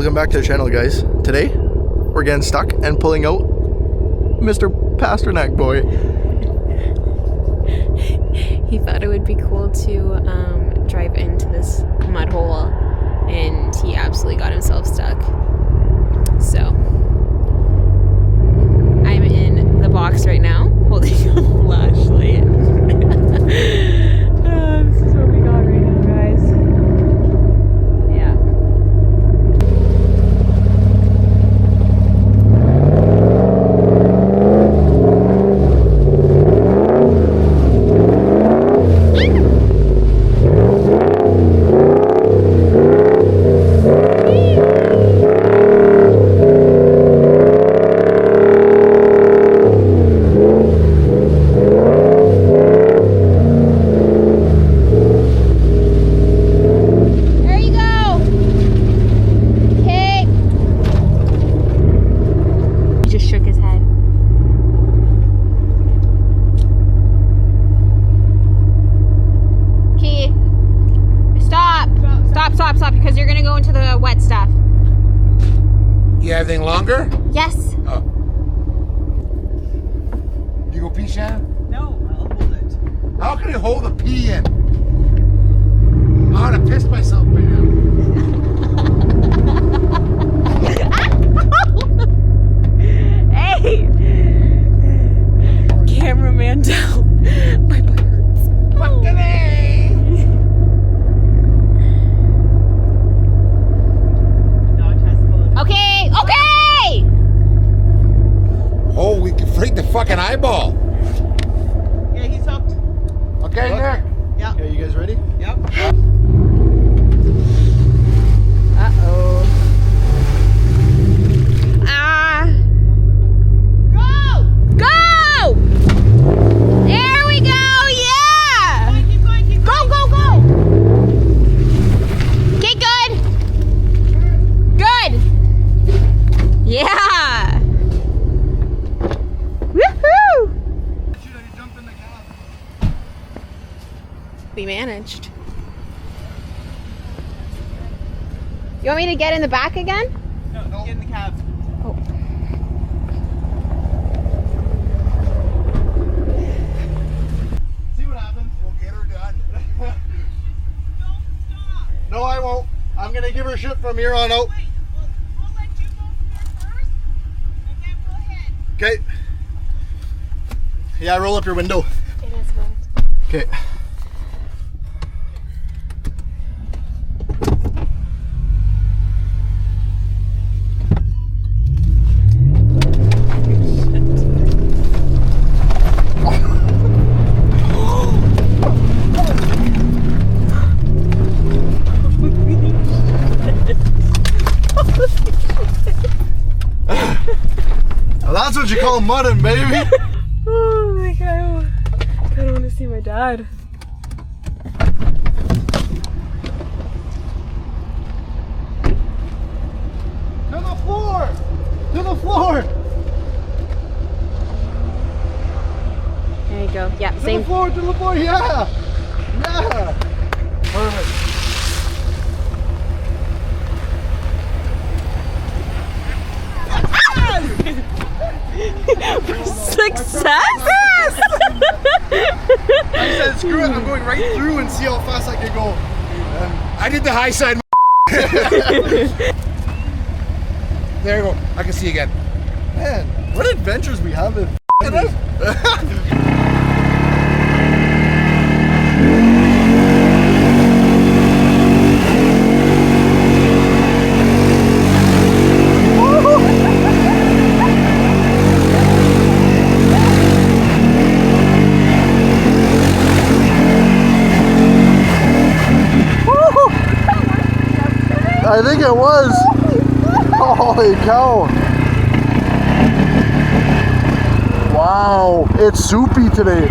Welcome back to the channel, guys. Today, we're getting stuck and pulling out Mr. Pasternak boy. He thought it would be cool to drive into this mud hole, and he absolutely got himself stuck. So, I'm in the box right now, holding a flashlight. This is what we got right now, guys. Yeah. Stop, because you're gonna go into the wet stuff. You have anything longer? Yes. Oh. You go pee, Shannon? No, I'll hold it. How can you hold a pee in? I want to piss myself right now. Hey! Cameraman down. My butt hurts. Fucking A! Okay! Oh, we can freak the fucking eyeball. Yeah, he's hooked. Okay, Nick? Yeah. Okay, you guys ready? Yep. Uh-oh. Ah! Go! There we go! Yeah! Keep going. Go! Okay, good! Yeah! Woohoo! We managed. You want me to get in the back again? No, get in the cab. Oh. See what happens. We'll get her done. Don't stop. No, I won't. I'm gonna give her shit from here on out. Wait, we'll let you go first, and then we'll hit. Okay. Yeah, roll up your window. It is wet. Okay. Well, that's what you call mudding, baby. Oh my god, I kind of want to see my dad. To the floor! To the floor! There you go. Yeah, To same. the floor, yeah! Yeah! Perfect. Success! I said, screw it, I'm going right through and see how fast I can go. I did the high side. There you go. I can see again. Man, what adventures we have in I think it was. Holy cow. Wow, it's soupy today.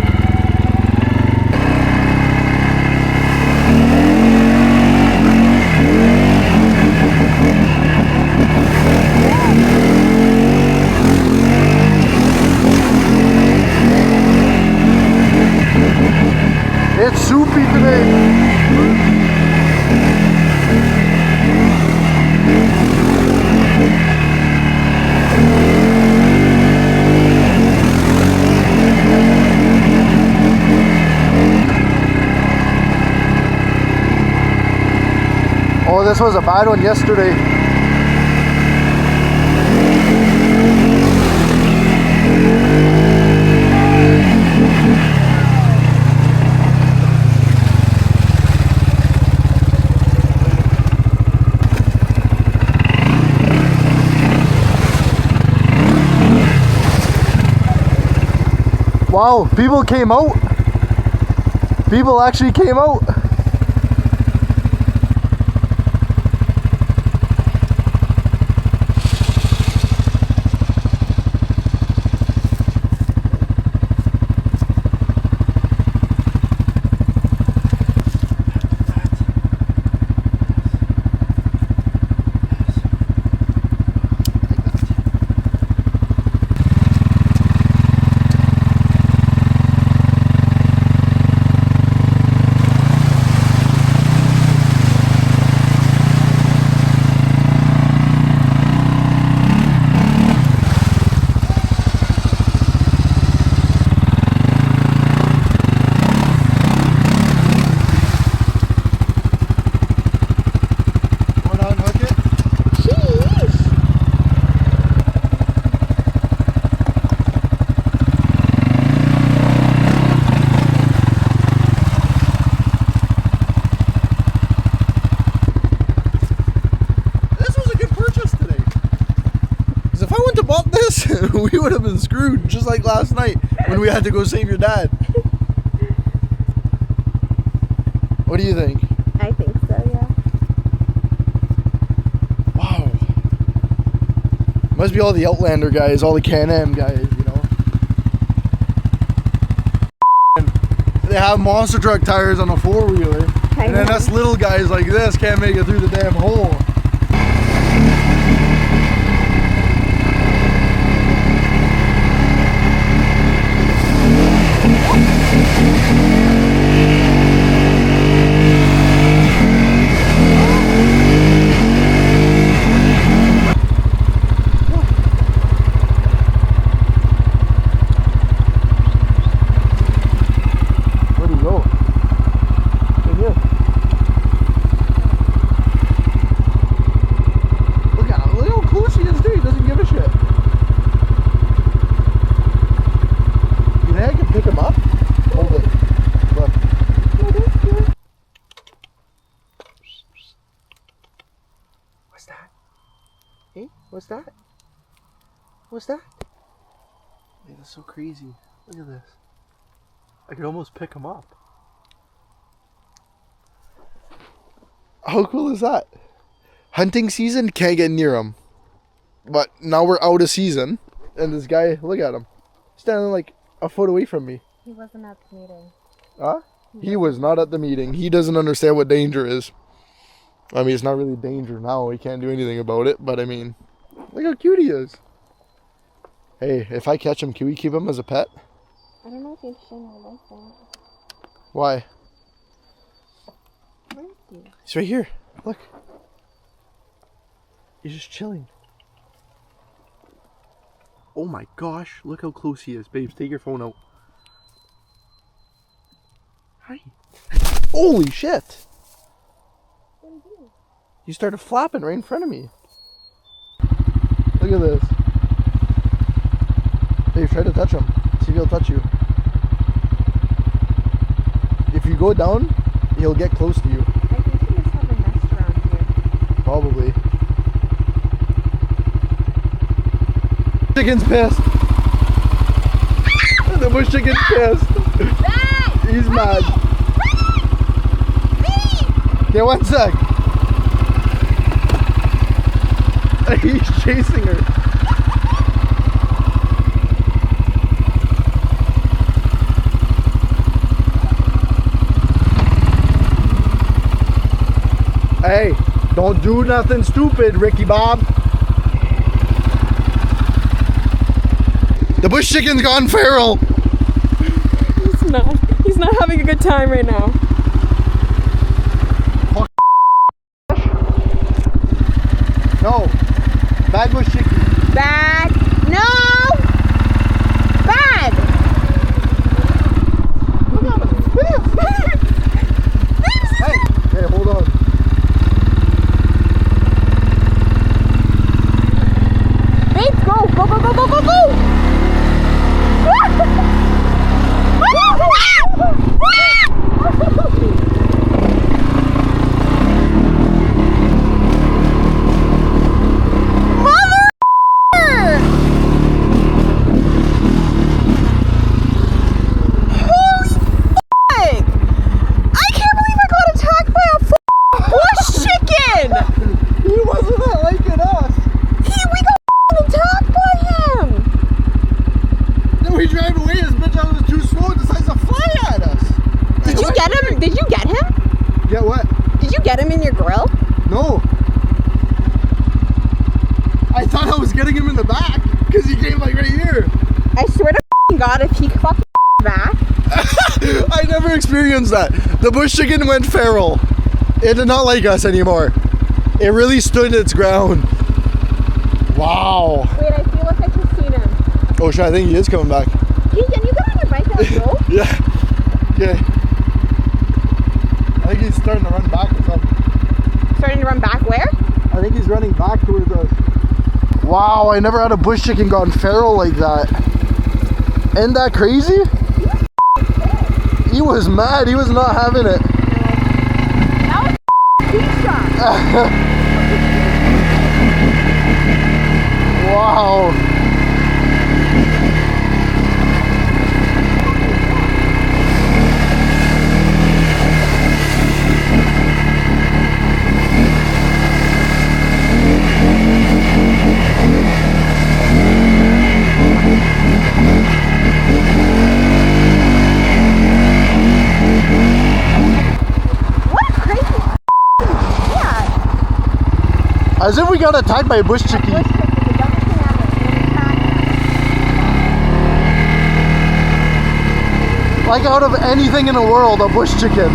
It's soupy today. Wow, this was a bad one yesterday. Wow, people came out. People actually came out. We would have been screwed just like last night when we had to go save your dad. What do you think? I think so, yeah. Wow. Must be all the Outlander guys, all the Can-Am guys, you know. And they have monster truck tires on a four-wheeler. And then us little guys like this can't make it through the damn hole. What's that? Hey, what's that? What's that? Man, that's so crazy. Look at this. I could almost pick him up. How cool is that? Hunting season, can't get near him. But now we're out of season. And this guy, look at him. Standing like a foot away from me. He wasn't at the meeting. Huh? He was not at the meeting. He doesn't understand what danger is. I mean, it's not really danger now. We can't do anything about it. But I mean, look how cute he is. Hey, if I catch him, can we keep him as a pet? I don't know if you've seen my like that. Why? Where is he? He's right here. Look. He's just chilling. Oh my gosh. Look how close he is. Babes, take your phone out. Hi. Holy shit. You started flapping right in front of me. Look at this. Hey, try to touch him. See if he'll touch you. If you go down, he'll get close to you. I think he must have a nest around here. Probably. Chicken's pissed. The bush chicken's pissed. He's mad. Okay, one sec. He's chasing her. Hey, don't do nothing stupid, Ricky Bob. The bush chicken's gone feral. He's not. He's not having a good time right now. No. Bad bush chicken. Bad. No. Bad. Look at him. Hey, hey, hold on. thought I was getting him in the back because he came like right here. I swear to God, if he fucking back. I never experienced that. The bush chicken went feral. It did not like us anymore. It really stood its ground. Wow. Wait, I feel like I just seen him. Oh shit, I think he is coming back. Hey, can you get on your bike and let's go? Yeah. Okay. I think he's starting to run back or something. Starting to run back where? I think he's running back towards us. Wow, I never had a bush chicken gone feral like that. Isn't that crazy? He was mad. He was not having it. That was pizza. Wow. As if we got attacked by a bush chicken. Bush chicken, the dumbest thing ever. And attacked us. Like out of anything in the world, a bush chicken.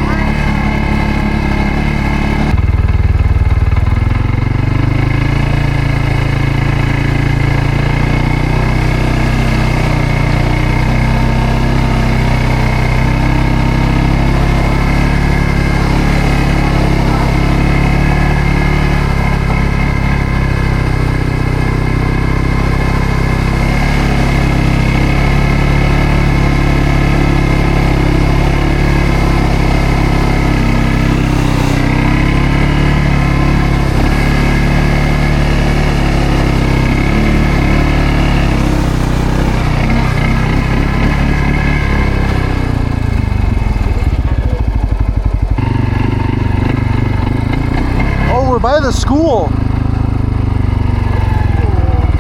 By the school.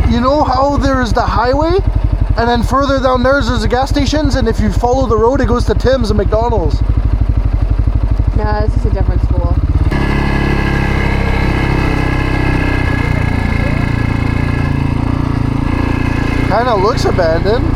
You know how there's the highway and then further down there's the gas stations, and if you follow the road it goes to Tim's and McDonald's. No, this is a different school. Kinda looks abandoned.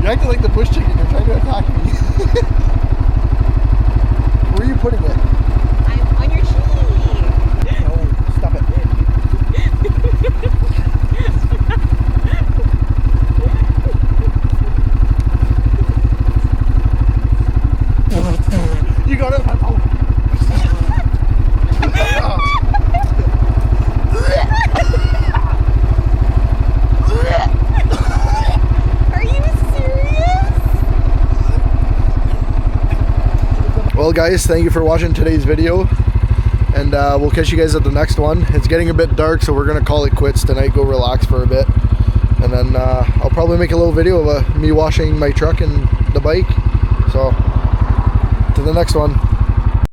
You're acting like the bush chicken. You're trying to attack me. Where are you putting it? I'm on your cheek. No, stop it. You got it. Well guys, thank you for watching today's video, and we'll catch you guys at the next one. It's getting a bit dark, so we're gonna call it quits tonight, go relax for a bit, and then I'll probably make a little video of me washing my truck and the bike. So to the next one.